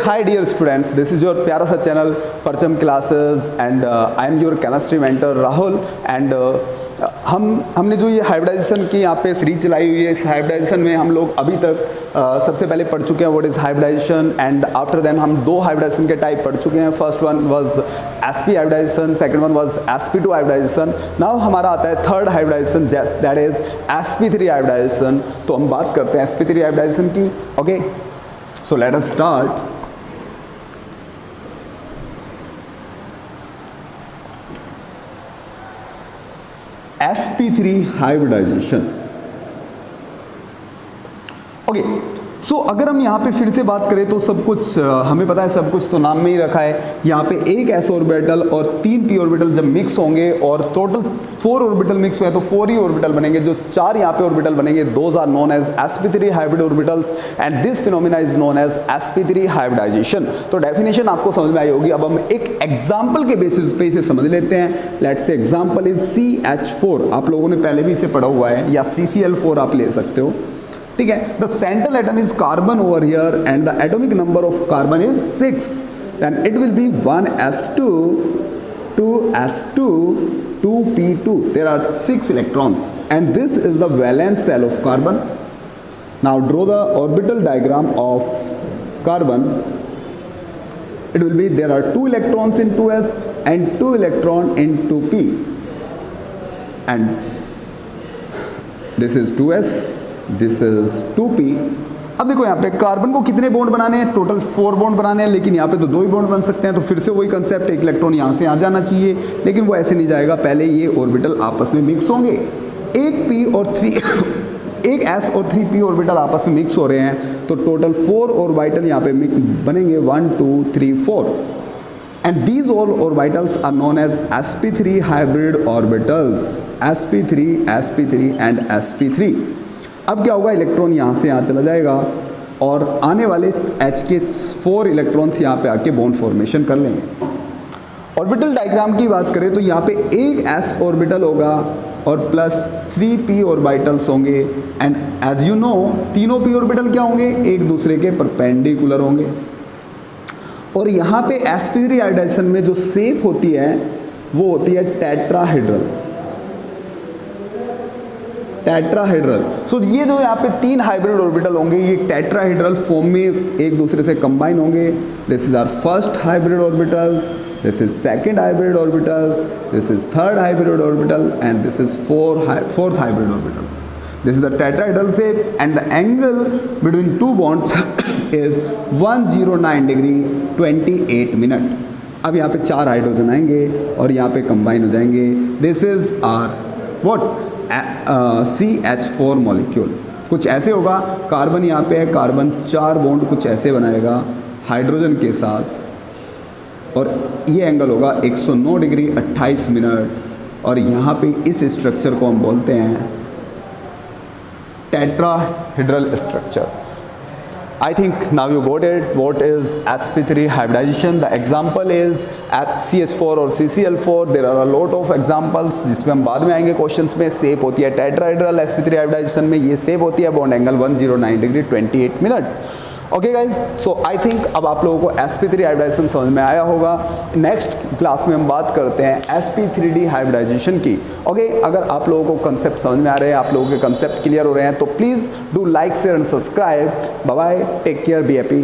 hi dear students, this is your प्यारा सा channel परचम classes and I am your chemistry mentor Rahul and हमने जो ये हाइब्रिडाइजेशन की यहाँ पे सीरीज चलाई हुई है, इस हाइब्रिडाइजेशन में हम लोग अभी तक सबसे पहले पढ़ चुके हैं what is hybridization and after then हम दो हाइब्रिडाइजेशन के टाइप पढ़ चुके हैं। First one was SP hybridization, second one was sp2 hybridization. Now हमारा आता है third hybridization that is sp3 hybridization. तो हम बात करते हैं sp3 हाइब्रिडाइजेशन की। Okay, so let us start. sp3 hybridization। Okay, so अगर हम यहाँ पे फिर से बात करें तो सब कुछ हमें पता है, सब कुछ तो नाम में ही रखा है। यहाँ पे एक s ऑर्बिटल और 3 p ऑर्बिटल जब मिक्स होंगे और टोटल 4 ऑर्बिटल मिक्स हुए तो 4 ही ऑर्बिटल बनेंगे। जो 4 यहाँ पे ऑर्बिटल बनेंगे those are known as sp3 hybrid orbitals and this phenomena is known as sp3 hybridization. तो डेफिनेशन आपको समझ में आई होगी। अब हम एक एग्जाम्पल के बेसिस पे इसे समझ लेते हैं। Let's say example is CH4। आप लोगों ने पहले भी इसे पढ़ा हुआ है, या CCl4 आप ले सकते हो, ठीक है। The central atom is carbon over here and the atomic number of carbon is 6, then it will be 1s2 2s2 2p2। There are 6 electrons and this is the valence shell of carbon. Now draw the orbital diagram of carbon. It will be there are 2 electrons in 2s and 2 electron in 2p, and this is 2s, this is 2p। अब देखो यहाँ पे carbon को कितने bond बनाने हैं, total 4 bond बनाने हैं, लेकिन यहाँ पे तो 2 ही बॉन्ड बन सकते हैं। तो फिर से वही कंसेप्ट, एक इलेक्ट्रॉन यहाँ से आ जाना चाहिए, लेकिन वो ऐसे नहीं जाएगा। पहले ये ऑर्बिटल आपस में मिक्स होंगे। एक p और 3 एक s और 3p ऑर्बिटल आपस में मिक्स हो रहे हैं, तो टोटल 4 ऑर्बिटल यहाँ पे बनेंगे 1 2 3 4 and these all orbitals are known as sp3 hybrid orbitals, sp3 sp3 and sp3। अब क्या होगा, इलेक्ट्रॉन यहाँ से यहाँ चला जाएगा और आने वाले H के 4 इलेक्ट्रॉन्स यहाँ पे आके बॉन्ड फॉर्मेशन कर लेंगे। ऑर्बिटल डायग्राम की बात करें तो यहाँ पे एक s ऑर्बिटल होगा और प्लस 3p ऑर्बिटल्स होंगे एंड एज यू नो तीनों p ऑर्बिटल क्या होंगे, एक दूसरे के परपेंडिकुलर होंगे। और यहाँ पे sp3 हाइब्रिडाइजेशन में जो शेप होती है वो होती है टेट्राहेड्रल। टेट्राहेड्रल, सो ये जो यहाँ पे 3 हाइब्रिड ऑर्बिटल होंगे, ये टेट्राहेड्रल फॉर्म में एक दूसरे से कंबाइन होंगे। This is our first hybrid orbital, this is second hybrid orbital, this is third hybrid orbital and this is fourth hybrid orbital. This is the tetrahedral shape and the angle between 2 bonds is 109 degree 28 minute. अब यहाँ पे 4 hydrogen आएंगे और यहाँ पे combine हो जाएंगे। This is our what CH4 molecule. कुछ ऐसे होगा, कार्बन यहाँ पे है, कार्बन 4 बॉन्ड कुछ ऐसे बनाएगा हाइड्रोजन के साथ और ये एंगल होगा 109 डिग्री 28 मिनट। और यहाँ पे इस स्ट्रक्चर को हम बोलते हैं tetrahedral structure. I think now you got it. What is sp3 hybridization? The example is at CH4 और CCl4. There are a lot of examples जिसमें हम बाद में आएंगे क्वेश्चंस में। शेप होती है टेट्राहेड्रल sp3 हाइब्रिडाइजेशन में, ये शेप होती है bond angle 109 degree 28 minute. Okay guys, so I think अब आप लोगों को sp3 हाइब्रिडाइजेशन समझ में आया होगा। नेक्स्ट क्लास में हम बात करते हैं sp3d हाइब्रिडाइजेशन की। ओके, अगर आप लोगों को कंसेप्ट समझ में आ रहे हैं, आप लोगों के कंसेप्ट क्लियर हो रहे हैं, तो please do like share and subscribe. Bye bye, take care, be happy.